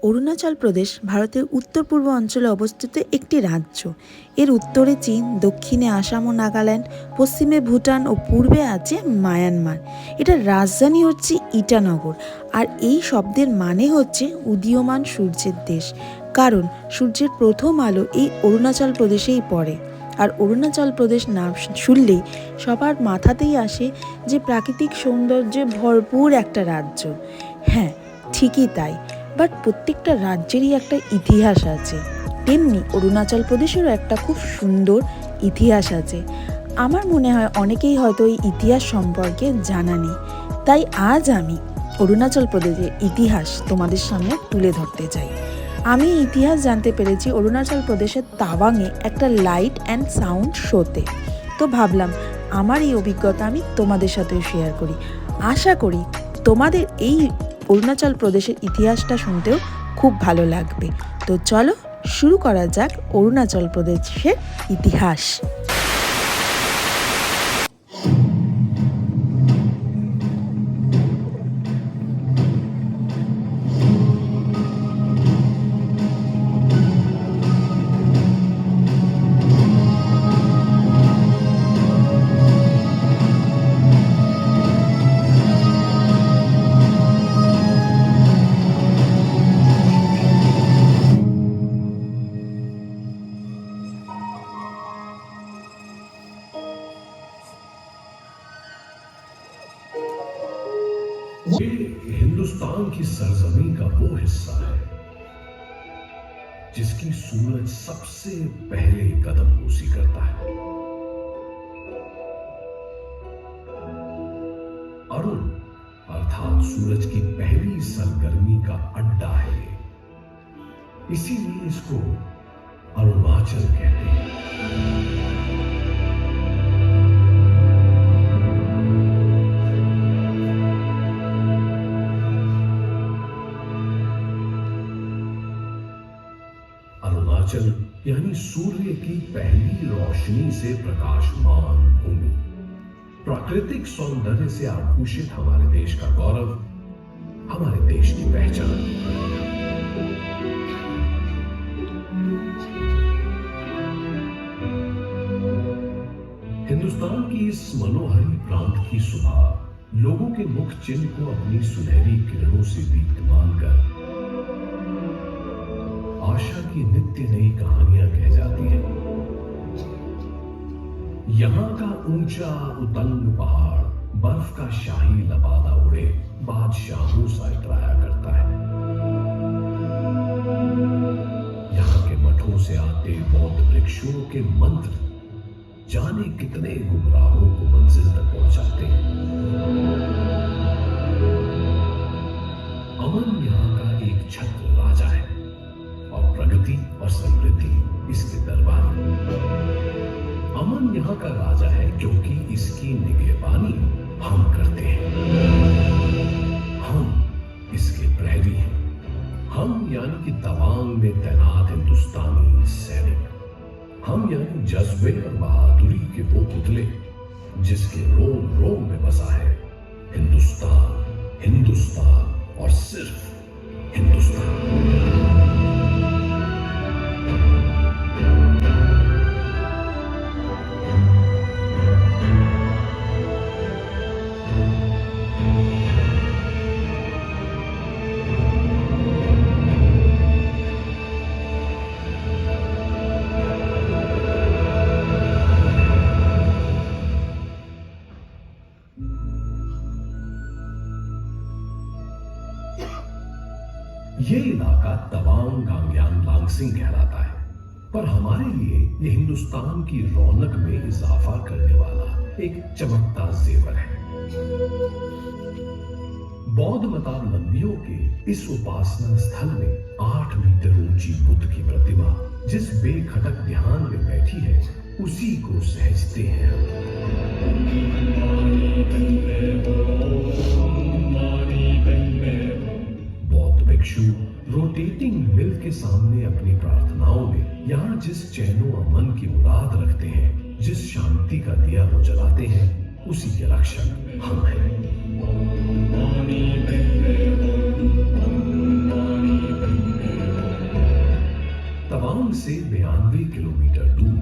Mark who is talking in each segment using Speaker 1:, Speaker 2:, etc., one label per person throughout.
Speaker 1: অরুণাচল প্রদেশ ভারতের উত্তর পূর্ব অঞ্চলে অবস্থিত একটি রাজ্য। এর উত্তরে চীন, দক্ষিণে আসাম ও নাগাল্যান্ড, পশ্চিমে ভুটান ও পূর্বে আছে মায়ানমার। এটার রাজধানী হচ্ছে ইটানগর। আর এই শব্দের মানে হচ্ছে উদীয়মান সূর্যের দেশ, কারণ সূর্যের প্রথম আলো এই অরুণাচল প্রদেশেই পড়ে। আর অরুণাচল প্রদেশ নাম শুনলেই সবার মাথাতেই আসে যে প্রাকৃতিক সৌন্দর্যে ভরপুর একটা রাজ্য। হ্যাঁ, ঠিকই তাই। বাট প্রত্যেকটা রাজ্যেরই একটা ইতিহাস আছে, তেমনি অরুণাচল প্রদেশেরও একটা খুব সুন্দর ইতিহাস আছে। আমার মনে হয় অনেকেই হয়তো এই ইতিহাস সম্পর্কে জানা নেই, তাই আজ আমি অরুণাচল প্রদেশের ইতিহাস তোমাদের সামনে তুলে ধরতে চাই। আমি ইতিহাস জানতে পেরেছি অরুণাচল প্রদেশের তাওয়াংয়ে একটা লাইট অ্যান্ড সাউন্ড শোতে। তো ভাবলাম আমার এই অভিজ্ঞতা আমি তোমাদের সাথেও শেয়ার করি। আশা করি তোমাদের এই অরুণাচল প্রদেশের ইতিহাসটা শুনতেও খুব ভালো লাগবে। তো চলো শুরু করা যাক অরুণাচল প্রদেশের ইতিহাস।
Speaker 2: ये हिंदुस्तान की सरजमीं का वो हिस्सा है जिसकी सूरज सबसे पहले कदम नूसी करता है। अरुण अर्थात सूरज की पहली सरगर्मी का अड्डा है ये। इसीलिए इसको अरुणाचल कहते हैं। अरुणाचल यानी सूर्य की पहली रोशनी से प्रकाशमान भूमि, प्राकृतिक सौंदर्य से आभूषित हमारे देश का गौरव, हमारे देश की पहचान। हिंदुस्तान की इस मनोहरी प्रांत की सुबह लोगों के मुख चिन्ह को अपनी सुनहरी किरणों से दीप्तमान कर आशा की नित्य नई कहानियां कह जाती हैं। यहां का ऊंचा उतंग पहाड़ बर्फ का शाही लबादा उड़े बादशाहों सा इतराया करता है। यहां के मठों से आते बौद्ध वृक्षों के मंत्र जाने कितने गुमराहों को मंजिल तक पहुंचाते हैं। अमन यहां का एक छत्र राजा है और प्रगति और समृद्धि इसके दरबार। अमन यहाँ का राजा है क्योंकि इसकी निगहबानी हम करते हैं। हम इसके प्रहरी हैं। हम यानी कि तवांग में तैनात हिंदुस्तानी सैनिक। हम यानी जज्बे और बहादुरी के वो पुतले जिसके रोम रोम में बसा है हिंदुस्तान, हिंदुस्तान और सिर्फ हिंदुस्तान। ये इलाका तवांग गांग्यांग लांगसिंग कहलाता है, पर हमारे लिए ये हिंदुस्तान की रौनक में इजाफा करने वाला एक चमकता जेवर है। बौद्ध मतावलंबियों के इस उपासना स्थल में 8 मीटर ऊंची बुद्ध की प्रतिमा जिस बेखटक ध्यान में बैठी है उसी को सहजते हैं बौद्ध भिक्षु रोटेटिंग मिल के सामने अपनी प्रार्थनाओं में यहाँ जिस चैनो अमन की मुराद रखते हैं, जिस शांति का दिया वो जलाते हैं, उसी के रक्षक हम हैं। से 92 किलोमीटर दूर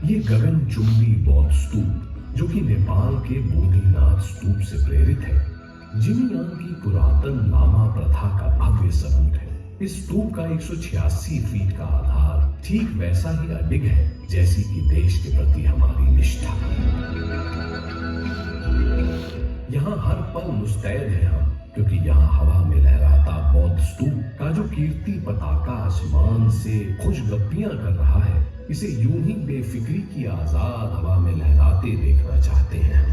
Speaker 2: ये गगनचुंबी बौद्ध स्तूप, जो कि नेपाल के बोधिनाथ स्तूप से प्रेरित है, जिनयान की पुरातन लामा प्रथा का भव्य सबूत है। इस स्तूप का 186 फीट का आधार ठीक वैसा ही अडिग है जैसी कि देश के प्रति हमारी निष्ठा। यहाँ हर पल मुस्तैद है हम, क्योंकि यहाँ हवा में लहराता बौद्ध स्तूप का जो कीर्ति पताका आसमान से खुशगप्पियां कर रहा है, इसे यूं ही बेफिक्री की आजाद हवा में लहराते देखना चाहते हैं।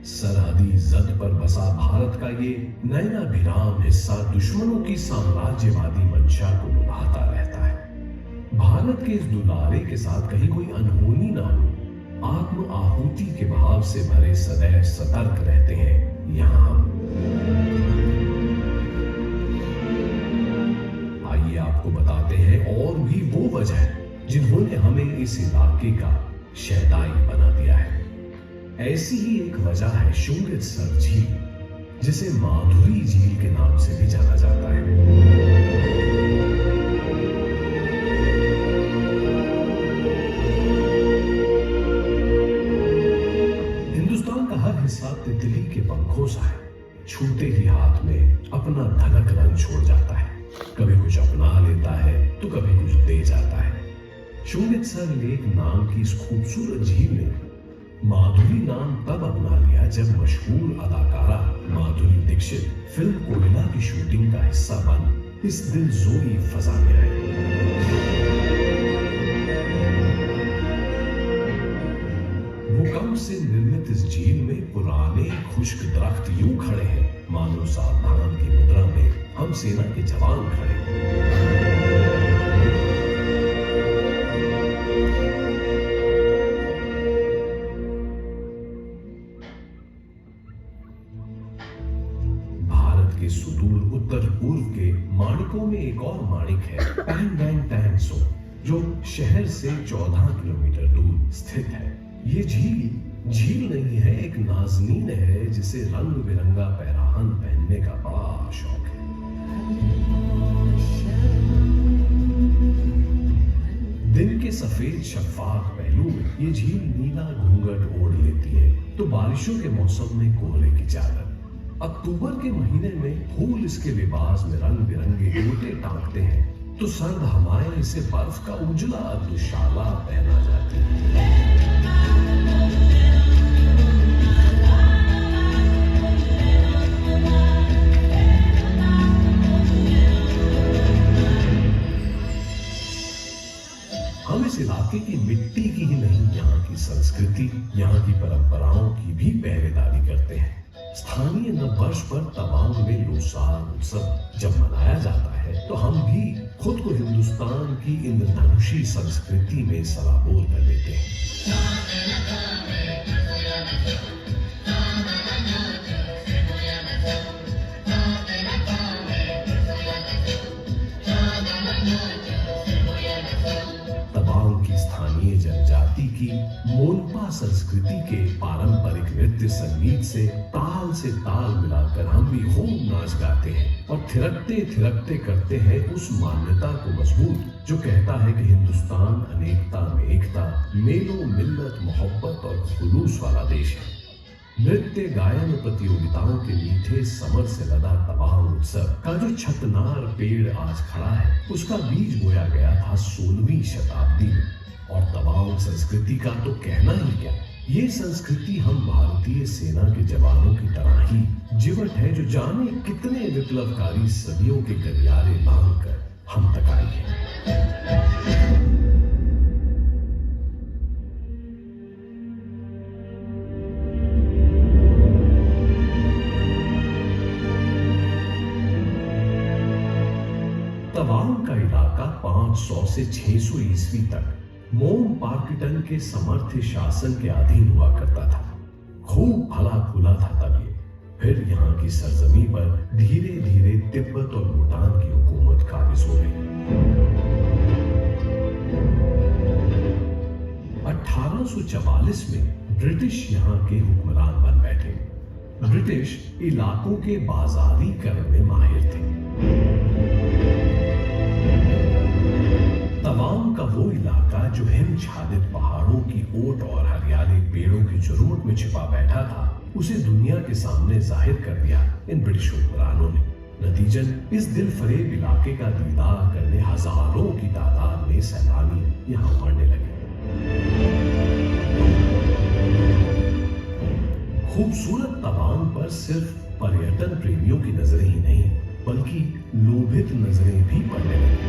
Speaker 2: सरहदी जद पर बसा भारत का ये नयनाभिराम हिस्सा दुश्मनों की साम्राज्यवादी मंशा को लुभाता रहता है। भारत के इस दुलारे के साथ कहीं कोई अनहोनी ना हो, आत्म आहुति के भाव से भरे सदैव सतर्क रहते हैं यहाँ हम। आइए आपको बताते हैं और भी वो वजह जिन्होंने हमें इस इलाके का शहदाई बना दिया है। ऐसी ही एक वजह है शुंगितसर झील, जिसे माधुरी झील के नाम से भी जाना जाता है। हिंदुस्तान का हर हिस्सा तितली के पंखों सा है, छूते ही हाथ में अपना धनक रंग छोड़ जाता है। कभी कुछ अपना लेता है तो कभी कुछ दे जाता है। शुंगितसर लेक नाम की इस खूबसूरत झील ने माधुरी नाम तब अपना लिया जब मशहूर अदाकारा माधुरी दीक्षित फिल्म कोयला की शूटिंग का हिस्सा बन इस दिलजोई फजा में आई। भूकंप से निर्मित इस झील में पुराने खुश्क दरख्त यूं खड़े हैं मानो सावधान की मुद्रा में हम सेना के जवान खड़े हैं। सुदूर उत्तर पूर्व के माणिकों में एक और माणिक है, पैंगोंग टैंग सो, जो शहर से 14 किलोमीटर दूर स्थित है। ये झील नहीं है, एक नाज़नीन है जिसे रंग बिरंगा पैराहन पहनने का बड़ा शौक है। दिन के सफेद शफाफ पहलू में ये झील नीला घूंघट ओढ़ लेती है तो बारिशों के मौसम में कोहरे की चादर। अक्टूबर के महीने में फूल इसके लिबास में रंग बिरंगे गोटे टांगते हैं तो सर्द हवाएं इसे बर्फ का उजला दुशाला पहना जाती है। हम इस इलाके की मिट्टी की ही नहीं, यहाँ की संस्कृति, यहाँ की परंपराओं की भी पहरेदारी करते हैं। स्थानीय नववर्ष पर तवांग में लोसार उत्सव जब मनाया जाता है तो हम भी खुद को हिंदुस्तान की इंद्रधनुषी संस्कृति में सराबोर कर लेते हैं। तवांग की स्थानीय जनजाति की मोनपा संस्कृति के पारंपरिक नृत्य संगीत से ताल मिलाकर हम भी खूब नाच गाते हैं और थिरकते थिरकते करते हैं उस मान्यता को मजबूत जो कहता है कि हिंदुस्तान अनेकता में एकता, मेलों मिल्लत मोहब्बत और खुलूस वाला देश है। नृत्य गायन प्रतियोगिताओं के मीठे समर से लदा तवांग उत्सव का जो छतनार पेड़ आज खड़ा है, उसका बीज बोया गया था 16वीं शताब्दी में। और तवांग संस्कृति का तो कहना ही क्या, ये संस्कृति हम भारतीय सेना के जवानों की तरह ही जीवट है जो जाने कितने विप्लवकारी सदियों के गलियारे लांघ कर हम तक आई है। तवांग का इलाका 500 से 600 ईस्वी तक मोम पार्किटन के समर्थ शासन के अधीन हुआ करता था। खूब फला फूला था तब ये। फिर यहाँ की सरजमी पर धीरे धीरे तिब्बत और भूटान की हुकूमत काबिज हो गई। 1844 में ब्रिटिश यहाँ के हुक्मरान बन बैठे। ब्रिटिश इलाकों के बाजारीकरण में माहिर थे। तवांग का वो इलाका जो हिमछादित पहाड़ों की ओट और हरियाली पेड़ों की चुरूट में छिपा बैठा था, उसे दुनिया के सामने जाहिर कर दिया इन ब्रिटिश हुक्मरानों ने। नतीजन इस दिल फरेब इलाके का दीदार करने हजारों की तादाद में सैलानी यहाँ उमड़ने लगे। खूबसूरत तवांग पर सिर्फ पर्यटन प्रेमियों की नजरें ही नहीं, बल्कि लोभित नजरें भी पड़ने लगी।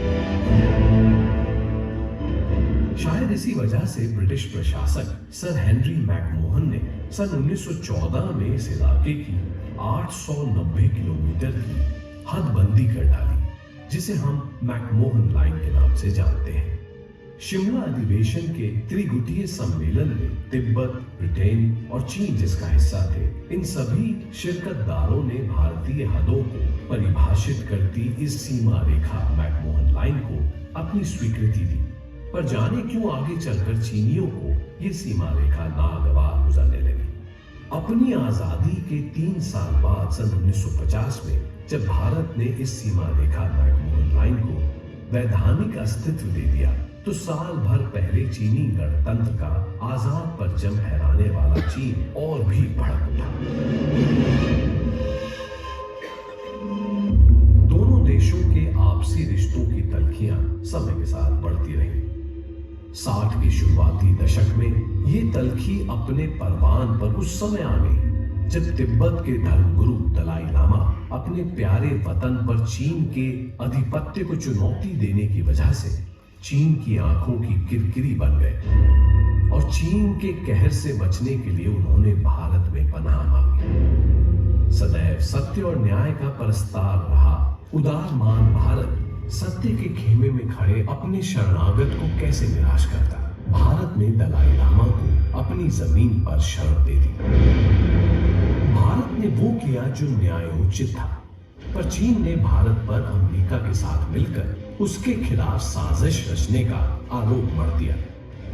Speaker 2: शायद इसी वजह से ब्रिटिश प्रशासक सर हेनरी मैकमोहन ने सन 1914 में इस इलाके की 890 किलोमीटर की हदबंदी कर डाली, जिसे हम मैकमोहन लाइन के नाम से जानते हैं। शिमला अधिवेशन के त्रिगुटीय सम्मेलन में तिब्बत, ब्रिटेन और चीन जिसका हिस्सा थे, इन सभी शिरकतदारों ने भारतीय हदों को परिभाषित करती इस सीमा रेखा मैकमोहन लाइन को अपनी स्वीकृति दी। पर जाने क्यों आगे चलकर चीनियों को ये सीमा रेखा नागवार गुजरने लगी। अपनी आजादी के 3 साल बाद सन 1950 में जब भारत ने इस सीमा रेखा मैकमोहन लाइन को वैधानिक अस्तित्व दे दिया, तो साल भर पहले चीनी गणतंत्र का आजाद परचम फहराने वाला चीन और भी भड़क उठा। दोनों देशों के आपसी रिश्तों की तल्खियां समय के साथ बढ़ती रही। 60 के शुरुआती दशक में ये तल्खी अपने परवान पर उस समय आ गई जब तिब्बत के धर्मगुरु दलाई लामा अपने प्यारे वतन पर चीन के आधिपत्य को चुनौती देने की वजह से चीन की आंखों की किरकिरी बन गए और चीन के कहर से बचने के लिए उन्होंने भारत में पनाह मांगी। सदैव सत्य और न्याय का परस्तार रहा उदारमान भारत सत्य के खेमे में खड़े अपने शरणागत को कैसे निराश करता। भारत ने दलाई लामा को अपनी जमीन पर शरण दे दी। भारत ने वो किया जो न्यायोचित था, पर चीन ने भारत पर अमेरिका के साथ मिलकर उसके खिलाफ साजिश रचने का आरोप मढ़ दिया।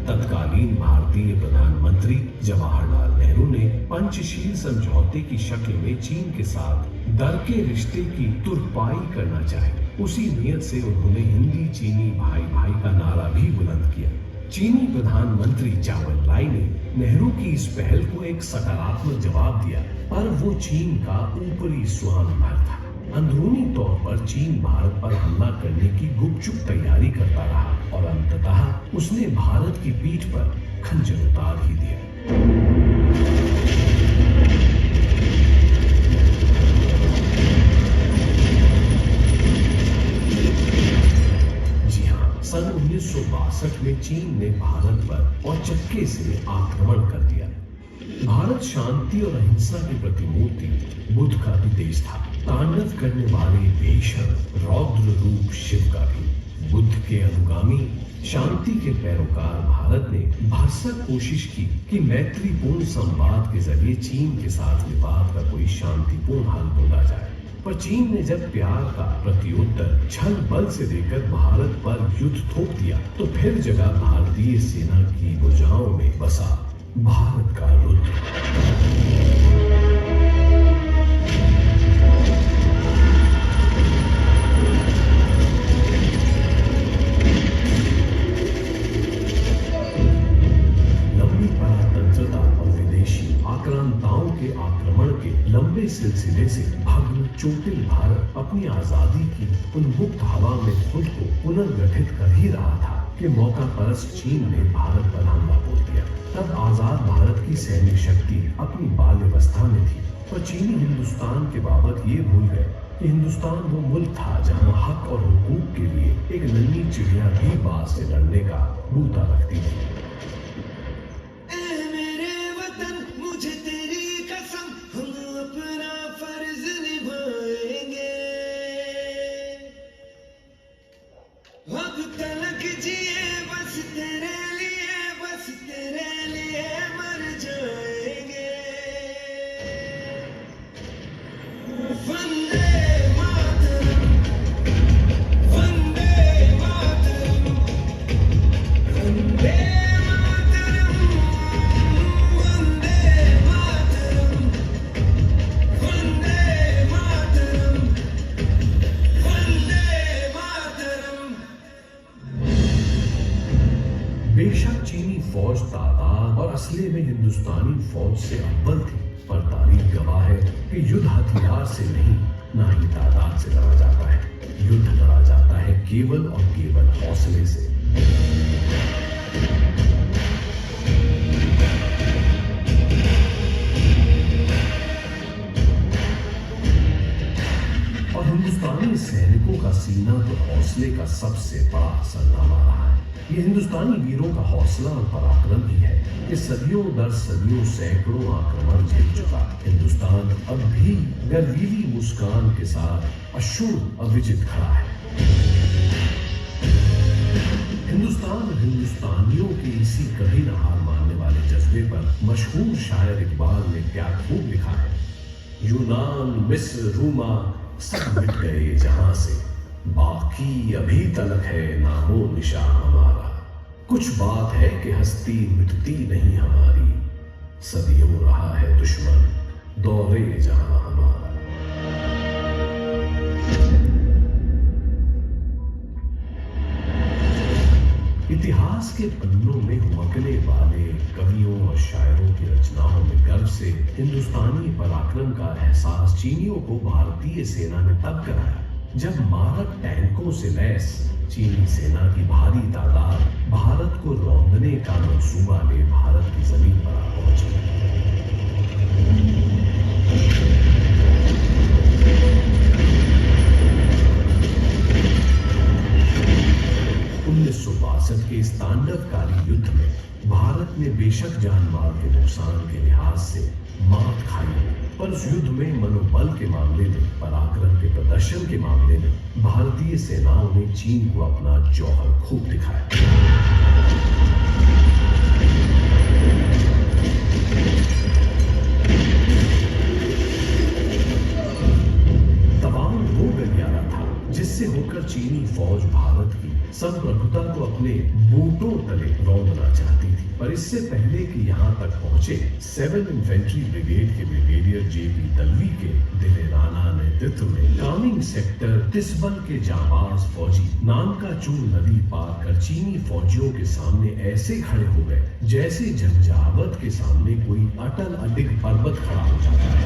Speaker 2: तत्कालीन भारतीय प्रधानमंत्री जवाहरलाल नेहरू ने पंचशील समझौते की शक्ल में चीन के साथ दर के रिश्ते की तुरपाई करना चाहे। उसी नियत से उन्होंने हिंदी चीनी भाई भाई का नारा भी बुलंद किया। चीनी प्रधानमंत्री चाउ एन लाई ने नेहरू की इस पहल को एक सकारात्मक जवाब दिया, पर वो चीन का ऊपरी स्वान भर था। अंदरूनी तौर पर चीन भारत पर हमला करने की गुपचुप तैयारी करता रहा और अंततः उसने भारत की पीठ पर खंजर उतार ही दिया। जी हाँ, सन 1962 में चीन ने भारत पर औचक्के से आक्रमण कर दिया। भारत शांति और अहिंसा की प्रतिमूर्ति बुद्ध का भी देश था। तांडव करने वाले भीषण रौद्र रूप शिव का भी। बुद्ध के अनुगामी शांति के पैरोकार भारत ने भरसक कोशिश की कि मैत्रीपूर्ण संवाद के जरिए चीन के साथ विवाद का कोई शांतिपूर्ण हल ढूंढा जाए। पर चीन ने जब प्यार का प्रत्युत्तर छल बल से देकर भारत पर युद्ध थोप दिया, तो फिर जगह भारतीय सेना की भुजाओं में बसा भारत का रुद्र। लंबी परातंत्रता और विदेशी आक्रांताओं के आक्रमण के लंबे सिलसिले से भग्न चोटिल भारत अपनी आजादी की उन्मुक्त हवा में खुद को पुनर्गठित कर ही रहा था कि मौका परस्त चीन ने भारत पर हमला बोल दिया। तब आजाद भारत की सैन्य शक्ति अपनी बाल्यावस्था में थी, पर चीनी हिंदुस्तान के बाबत ये भूल गए कि हिंदुस्तान वो मुल्क था जहां हक और हुकूक के लिए एक नन्ही चिड़िया भी बाज से लड़ने का बूता रखती थी।
Speaker 3: Yeah.
Speaker 2: बेशक चीनी फौज तादाद और असले में हिंदुस्तानी फौज से अव्वल थी, पर तारीख गवाह है कि युद्ध हथियार से नहीं, ना ही तादाद से लड़ा जाता है। युद्ध लड़ा जाता है केवल और केवल हौसले से। और हिंदुस्तानी सैनिकों का सीना तो हौसले का सबसे बड़ा सरनामा रहा है। ये हिंदुस्तानी वीरों का हौसला और पराक्रम ही है कि सदियों दर सदियों सैकड़ों आक्रमण झेल चुका हिंदुस्तान अब भी गर्वीली मुस्कान के साथ अशुभ अविजित खड़ा है। हिंदुस्तान और हिंदुस्तानियों के इसी कभी न हार मानने वाले जज्बे पर मशहूर शायर इकबाल ने क्या खूब लिखा है। यूनान, मिस्र, रूमा सब मिट गए जहां से, बाकी अभी तलक है नामो निशा हमारा। कुछ बात है कि हस्ती मिटती नहीं हमारी, सदियों रहा है दुश्मन दौरे जहां हमारा। इतिहास के पन्नों में हुमकने वाले कवियों और शायरों की रचनाओं में गर्व से हिंदुस्तानी पराक्रम का एहसास चीनियों को भारतीय सेना ने तब कराया जब मारक टैंकों से लैस चीनी सेना की भारी तादाद भारत को रौंदने का मंसूबा ले भारत की जमीन पर आ पहुंची। 1962 के इस तांडवकारी युद्ध में भारत ने बेशक जान माल के नुकसान के लिहाज से मात खाई, पर उस युद्ध में मनोबल के मामले में, पराक्रम के प्रदर्शन के मामले में भारतीय सेनाओं ने चीन को अपना जौहर खूब दिखाया। जिससे होकर चीनी फौज भारत की संप्रभुता को अपने बूटों तले रौंदना चाहती थी, पर इससे पहले कि यहां तक पहुंचे 7 इन्फेंट्री ब्रिगेड के ब्रिगेडियर जेपी दलवी के दिले राना नेतृत्व में कामिंग सेक्टर तिस्बन के जाबाज फौजी नामकाचूर नदी पार कर चीनी फौजियों के सामने ऐसे खड़े हो गए जैसे झंझावत के सामने कोई अटल अडिग पर्वत खड़ा हो जाता है।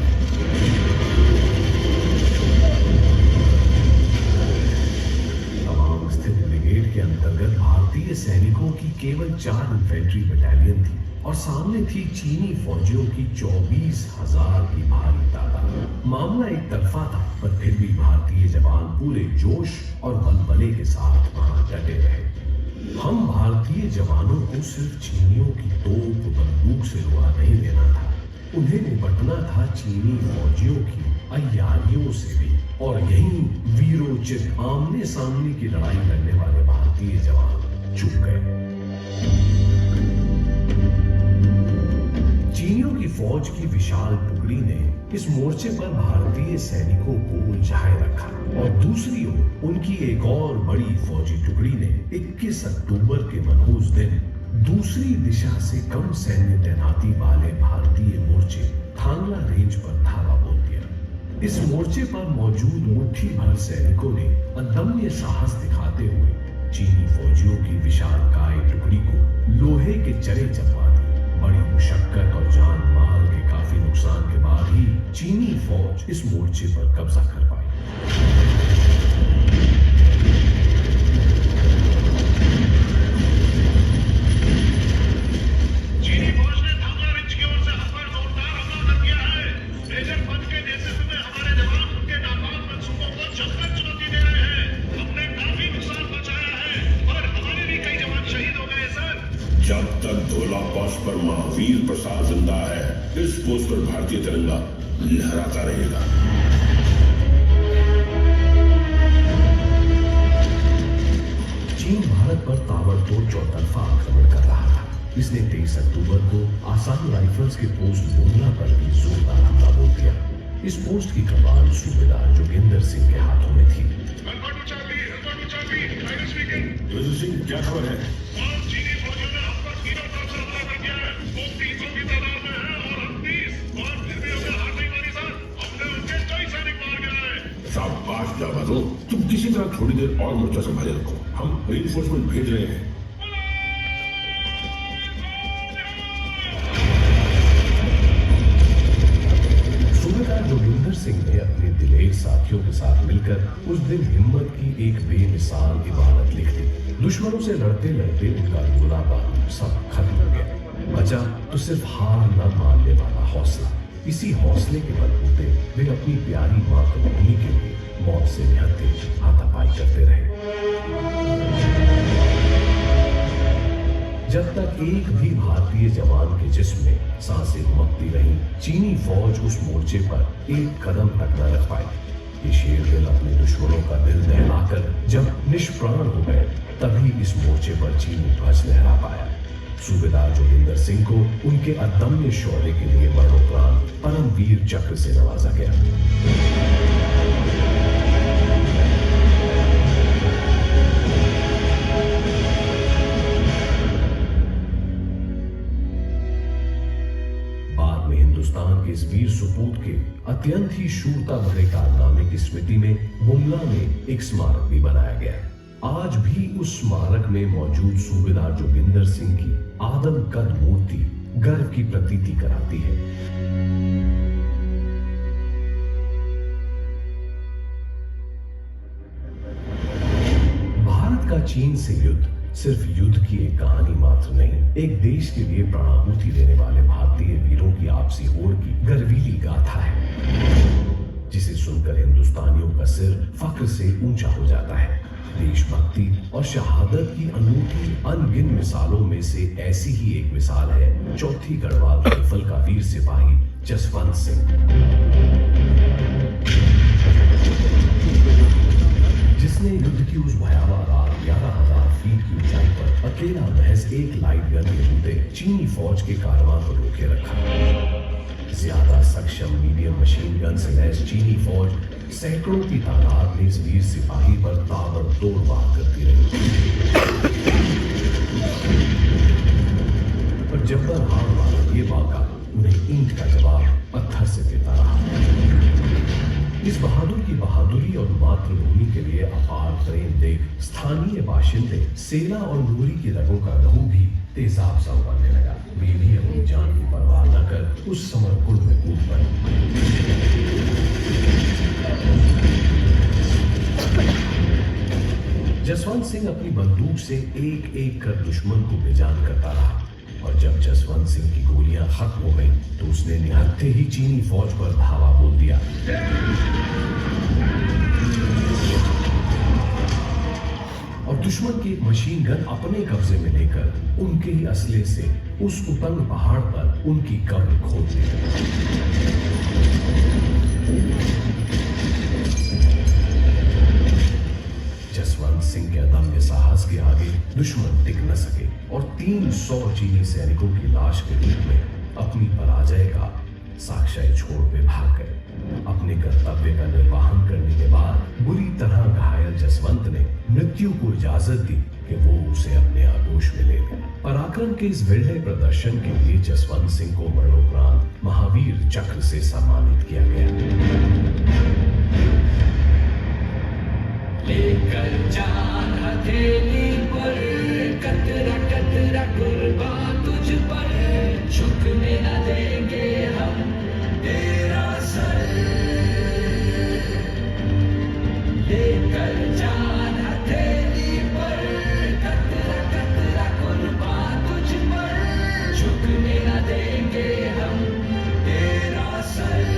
Speaker 2: के अंतर्गत भारतीय सैनिकों की केवल 4 इन्फेंट्री बटालियन थी और सामने थी चीनी फौजियों की 24,000 की भारी तादाद। मामला एक तरफा था, पर फिर भी भारतीय जवान पूरे जोश और बलबले के साथ वहां डटे रहे। हम भारतीय जवानों को सिर्फ चीनियों की तोप बंदूक से रुआ नहीं देना था, उन्हें निपटना था चीनी फौजियों की अय्यारियों से भी, और यही वीरोचित आमने सामने की लड़ाई लड़ने वाले भारतीय जवान चूक गए। चीनियों की फौज की विशाल टुकड़ी ने इस मोर्चे पर भारतीय सैनिकों को उलझाए रखा और दूसरी ओर उनकी एक और बड़ी फौजी टुकड़ी ने 21 अक्टूबर के मनहूस दिन दूसरी दिशा से कम सैन्य तैनाती वाले भारतीय मोर्चे थांगला रेंज पर धावा बोल दिया। इस मोर्चे पर मौजूद मुट्ठी भर सैनिकों ने अदम्य साहस दिखाते हुए चीनी फौजियों की विशालकाय टुकड़ी को लोहे के चरे चलवा दिए। बड़ी मुशक्कत और जान माल के काफी नुकसान के बाद ही चीनी फौज इस मोर्चे पर कब्जा कर पाई।
Speaker 3: जब तक धोला पोस्ट पर महावीर प्रसाद जिंदा है, इस पोस्ट पर भारतीय तिरंगा लहराता रहेगा।
Speaker 2: चीन भारत पर ताबड़तोड़ चौतरफा आक्रमण कर रहा था। इसने 23 अक्टूबर को आसाम राइफल्स के पोस्ट बोंगला पर भी जोरदार हमला बोल दिया। इस पोस्ट की कमान सूबेदार जोगिंदर सिंह के हाथों में थी।
Speaker 3: सिंह, क्या खबर है? शाबाश जाबाजों, तुम किसी तरह थोड़ी देर और मोर्चा संभाले रखो, हम रीइंफोर्समेंट भेज रहे हैं।
Speaker 2: जोगिंदर सिंह ने अपने दिलेर साथियों के साथ मिलकर उस दिन हिम्मत की एक बेमिसाल इबारत लिख दी। दुश्मनों से लड़ते लड़ते उनका गोला बारूद सब खत्म हो गया। बचा तो सिर्फ हार न मानने वाला हौसला। इसी हौसले के बलबूते वे अपनी प्यारी मातृभूमि के लिए मौत से निहत्ते हाथापाई करते रहे। जब तक एक भी भारतीय जवान के जिस्म में सांसें उमकती रहीं, चीनी फौज उस मोर्चे पर एक कदम तक न रख पाई। ये शेर दिल अपने दुश्मनों का दिल दहलाकर जब निष्प्राण हो गए, तभी इस मोर्चे पर चीनी ध्वज लहरा पाया। सूबेदार जोगिंदर सिंह को उनके अदम्य शौर्य के लिए मरणोपरांत परमवीर चक्र से नवाजा गया। बाद में हिंदुस्तान के इस वीर सुपूत के अत्यंत ही शूरता भरे कारनामे की स्मृति में बुमला में एक स्मारक भी बनाया गया। आज भी उस स्मारक में मौजूद सूबेदार जोगिंदर सिंह की आदमकद मूर्ति गर्व की प्रतीति कराती है। भारत का चीन से युद्ध सिर्फ युद्ध की एक कहानी मात्र नहीं, एक देश के लिए प्राणाहुति देने वाले भारतीय वीरों की आपसी होड़ की गर्वीली गाथा है, जिसे सुनकर हिंदुस्तानियों का सिर फख्र से ऊंचा हो जाता है। देशभक्ति और शहादत की अनूठी अनगिन मिसालों में से ऐसी ही एक मिसाल है चौथी गढ़वाल राइफल का वीर सिपाही जसवंत सिंह, जिसने युद्ध की उस भयावह रात 11,000 फीट की ऊंचाई पर अकेला महज एक लाइट गन के बूते चीनी फौज के कारवां को रोके रखा। ज्यादा सक्षम मीडियम मशीन गन से लैस चीनी फौज सैकड़ों की तादाद में इस वीर सिपाही पर ताबड़तोड़ वार करती रही। पर जब्बर हार वाला ये वाक़ा उन्हें ईंट का जवाब पत्थर से देता रहा। इस बहादुर की बहादुरी और मातृभूमि के लिए अपार प्रेम देख स्थानीय बाशिंदे सेना और नूरी की रगों का लहू भी तेजाब सा उबलने लगा। वे भी अपनी जान की परवाह न कर उस समरकुंड में कूद पड़े। जसवंत सिंह अपनी बंदूक से एक एक कर दुश्मन को बेजान करता रहा, और जब जसवंत सिंह की गोलियां खत्म हो गईं, तो उसने निहत्थे ही चीनी फौज पर धावा बोल दिया। और दुश्मन की एक मशीन गन अपने कब्जे में लेकर उनके ही असले से उस उतंग पहाड़ पर उनकी कब्र खोद दी। जसवंत सिंह के अदम्य साहस के आगे दुश्मन टिक न सके और 300 चीनी सैनिकों की लाश के रूप में अपनी पराजय का साक्ष्य छोड़ पे भाग गए। अपने कर्तव्य का निर्वहन करने के बाद बुरी तरह घायल जसवंत ने मृत्यु को इजाजत दी कि वो उसे अपने आगोश में ले ले। पराक्रम के इस विरले प्रदर्शन के लिए जसवंत सिंह को मरणोपरांत महावीर चक्र से सम्मानित किया गया।
Speaker 4: लेकर जान हथेली पर कतरा कतरा कुर्बान तुझ पर, झुकने न देंगे हम तेरा सर। लेकर जान हथेली पर कतरा कतरा कुर्बान तुझ पर, झुकने न देंगे हम तेरा सर।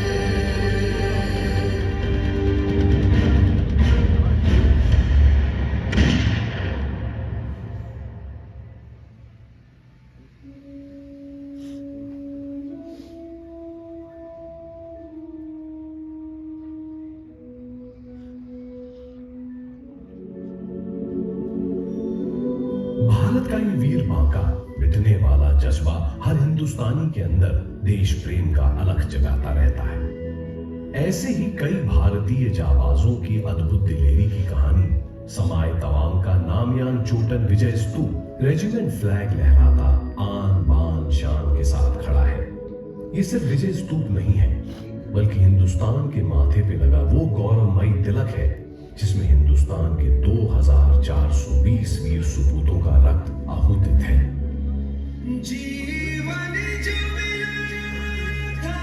Speaker 2: भारत का ये वीर बांका मिटने वाला जज्बा हर हिंदुस्तानी के अंदर देश प्रेम का अलख जगाता रहता है। ऐसे ही कई भारतीय जाबाजों की अद्भुत दिलेरी की कहानी समाए तवांग का नामयान चोटन विजय स्तूप रेजिमेंट फ्लैग लहराता आन बान शान के साथ खड़ा है। ये सिर्फ विजय स्तूप नहीं है, बल्कि हिंदुस्तान के माथे पे लगा वो गौरवमयी तिलक है जिसमें हिंदुस्तान के 2420 वीर सुपूतों का रक्त आहुतित है।
Speaker 4: जीवन जो मिला था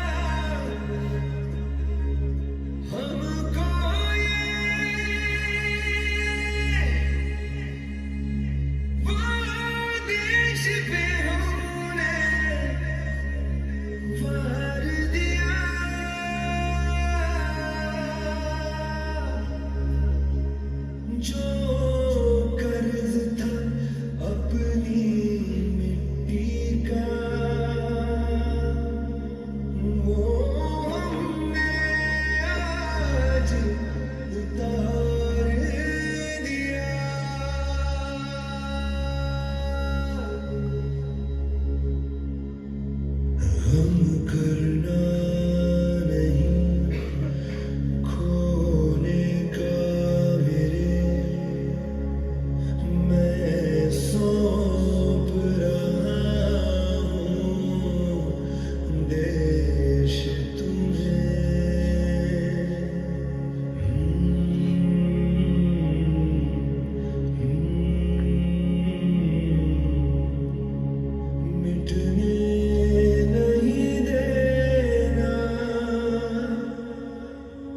Speaker 5: गम करना नहीं खोने का मेरे, मैं सौंप रहा हूँ देश मिटने नहीं देना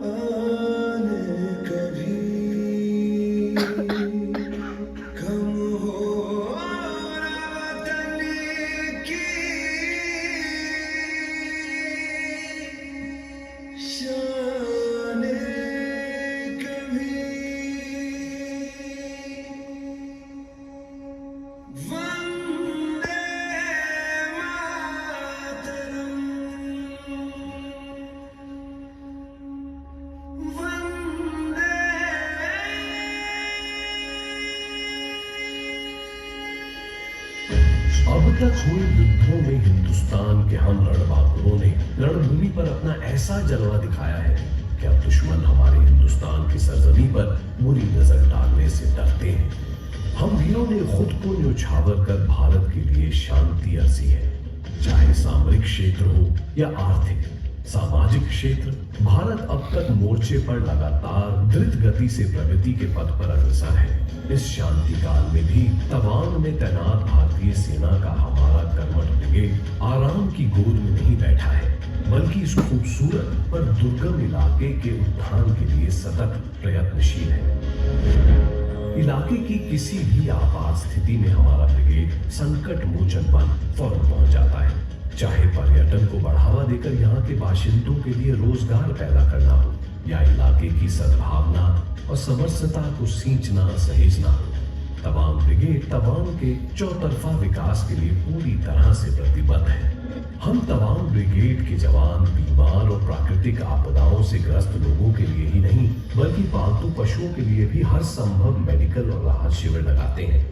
Speaker 5: आने कभी, कम हो वतन की शान कभी। वंदे मातरम, वंदे।
Speaker 2: अब तक हुए युद्धों में हिंदुस्तान के हम रणबांकुरों ने रणभूमि पर अपना ऐसा जलवा दिखाया है कि अब दुश्मन हमारे हिंदुस्तान की सरजमी पर बुरी नजर डालने से डरते हैं। हम वीरों ने खुद को न्योछावर कर भारत के लिए शांति अर्जी है, चाहे सामरिक क्षेत्र हो या आर्थिक सामाजिक क्षेत्र। भारत अब तक मोर्चे पर लगातार द्रुत गति से प्रगति के पथ पर अग्रसर है। इस शांति काल में भी तवांग में तैनात भारतीय सेना का हमारा कर्मठ ब्रिगेड आराम की गोद में नहीं बैठा है, बल्कि इस खूबसूरत पर दुर्गम इलाके के उत्थान के लिए सतत प्रयत्नशील है। इलाके की किसी भी आपात स्थिति में हमारा ब्रिगेड संकट मोचन बन फौरन पहुंच जाता है, चाहे पर्यटन को बढ़ावा देकर यहाँ के बाशिंदों के लिए रोजगार पैदा करना हो या इलाके की सद्भावना और समरसता को सींचना सहेजना हो। तवांग ब्रिगेड तवांग के चौतरफा विकास के लिए पूरी तरह से प्रतिबद्ध है। हम तवांग ब्रिगेड के जवान बीमार और प्राकृतिक आपदाओं से ग्रस्त लोगों के लिए ही नहीं, बल्कि पालतू पशुओं के लिए भी हर संभव मेडिकल और राहत शिविर लगाते हैं।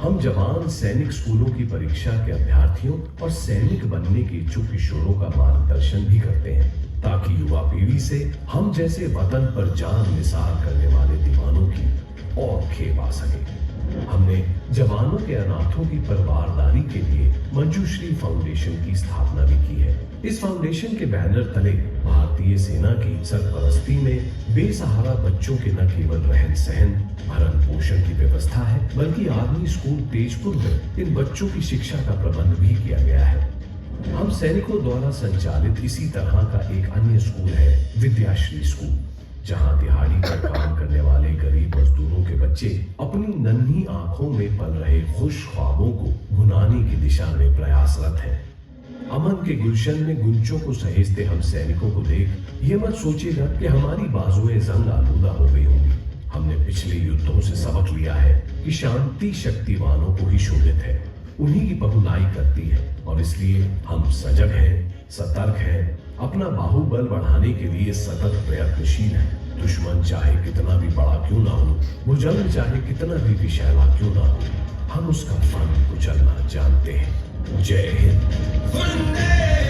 Speaker 2: हम जवान सैनिक स्कूलों की परीक्षा के अभ्यर्थियों और सैनिक बनने के इच्छुक किशोरों का मार्गदर्शन भी करते हैं, ताकि युवा पीढ़ी से हम जैसे वतन पर जान निसार करने वाले दीवानों की और खेप आ सके। हमने जवानों के अनाथों की परवारदारी के लिए मंजूश्री फाउंडेशन की स्थापना भी की है। इस फाउंडेशन के बैनर तले भारतीय सेना की सरपरस्ती में बेसहारा बच्चों के न केवल रहन सहन भरण पोषण की व्यवस्था है, बल्कि आर्मी स्कूल तेजपुर में इन बच्चों की शिक्षा का प्रबंध भी किया गया है। हम सैनिकों द्वारा संचालित इसी तरह का एक अन्य स्कूल है विद्याश्री स्कूल, जहां दिहाड़ी पर काम करने वाले गरीब मजदूरों के बच्चे अपनी नन्ही आंखों में पल रहे खुश ख्वाबों को भुनाने की दिशा में प्रयासरत हैं। अमन के गुलशन में गुंजों को सहेजते हम सैनिकों को देख ये मत सोचिएगा कि हमारी बाजुएं जंग आलूदा हो गई होंगी। हमने पिछले युद्धों से सबक लिया है कि शांति शक्तिवानों को ही शोभित है, उन्हीं की पहुनाई करती है, और इसलिए हम सजग हैं, सतर्क हैं, अपना बाहुबल बढ़ाने के लिए सतत प्रयत्नशील हैं। दुश्मन चाहे कितना भी बड़ा क्यों ना हो, भुजंग चाहे कितना भी विशैला क्यों ना हो, हम उसका फन कुचलना जानते हैं। जय हिंद।
Speaker 5: वंदे